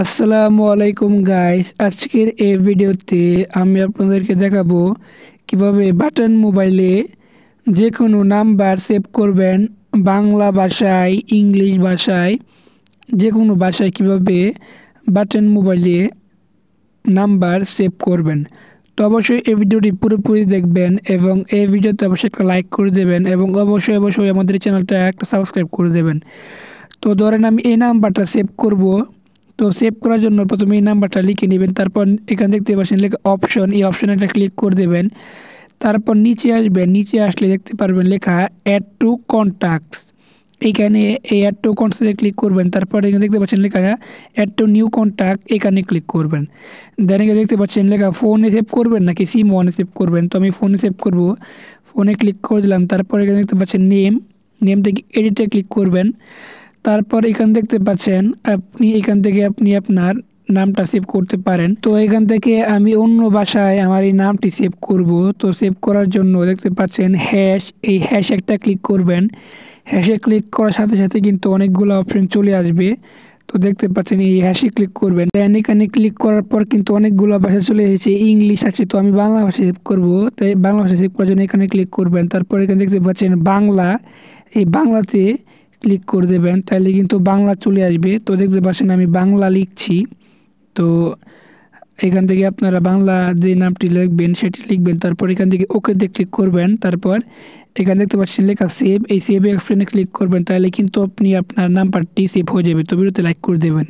আসসালামু আলাইকুম গাইস, আজকের এই ভিডিওতে আমি আপনাদেরকে দেখাবো কিভাবে বাটন মোবাইলে যে কোনো নাম্বার সেভ করবেন। বাংলা ভাষায়, ইংলিশ ভাষায়, যে কোনো ভাষায় কিভাবে বাটন মোবাইলে নাম্বার সেভ করবেন। তো অবশ্যই এই ভিডিওটি পুরোপুরি দেখবেন এবং এই ভিডিওতে অবশ্যই একটা লাইক করে দেবেন এবং অবশ্যই আমাদের চ্যানেলটা একটা সাবস্ক্রাইব করে দেবেন। তো ধরেন আমি এই নাম্বারটা সেভ করব। তো সেভ করার জন্য প্রথমে এই নাম্বারটা লিখে নেবেন, তারপর এখানে দেখতে পাচ্ছেন লেখা অপশন, এই অপশানে একটা ক্লিক করে দেবেন। তারপর নিচে আসবেন, নিচে আসলে দেখতে পারবেন লেখা অ্যাড টু কন্ট্যাক্টস। এইখানে এই অ্যাড টু কন্ট্যাক্টে ক্লিক করবেন। তারপর এখানে দেখতে পাচ্ছেন লেখা অ্যাড টু নিউ কন্ট্যাক্ট, এখানে ক্লিক করবেন। দেন এখানে দেখতে পাচ্ছেন লেখা ফোনে সেভ করবেন নাকি সিম ওয়ানে সেভ করবেন। তো আমি ফোনে সেভ করব, ফোনে ক্লিক করে দিলাম। তারপর এখানে দেখতে পাচ্ছেন নেম থেকে এডিটে ক্লিক করবেন। তারপর এখান দেখতে পাচ্ছেন এখান থেকে আপনি আপনার নামটা সেভ করতে পারেন। তো এখান থেকে আমি অন্য ভাষায় আমার এই নামটি সেভ করব। তো সেভ করার জন্য দেখতে পাচ্ছেন হ্যাশ, এই হ্যাশ একটা ক্লিক করবেন। হ্যাশে ক্লিক করার সাথে সাথে কিন্তু অনেকগুলো অপশন চলে আসবে। তো দেখতে পাচ্ছেন এই হ্যাশে ক্লিক করবেন। দেন এখানে ক্লিক করার পর কিন্তু অনেকগুলো ভাষা চলে এসেছে, ইংলিশ আছে। তো আমি বাংলা ভাষায় সেভ করব, তাই বাংলা ভাষায় সেভ করার জন্য এখানে ক্লিক করবেন। তারপর এখানে দেখতে পাচ্ছেন বাংলা, এই বাংলাতে ক্লিক করে দেবেন, তাহলে কিন্তু বাংলা চলে আসবে। তো দেখতে পাচ্ছেন আমি বাংলা লিখছি। তো এখান থেকে আপনারা বাংলা যে নামটি লিখবেন সেটি লিখবেন। তারপর এখান থেকে ওকেতে ক্লিক করবেন। তারপর এখানে দেখতে পাচ্ছেন লেখা সেভ, এই সেভ অপশনে ক্লিক করবেন, তাহলে কিন্তু আপনি আপনার নাম্বারটি সেভ হয়ে যাবে। তো ভিডিওতে লাইক করে দেবেন।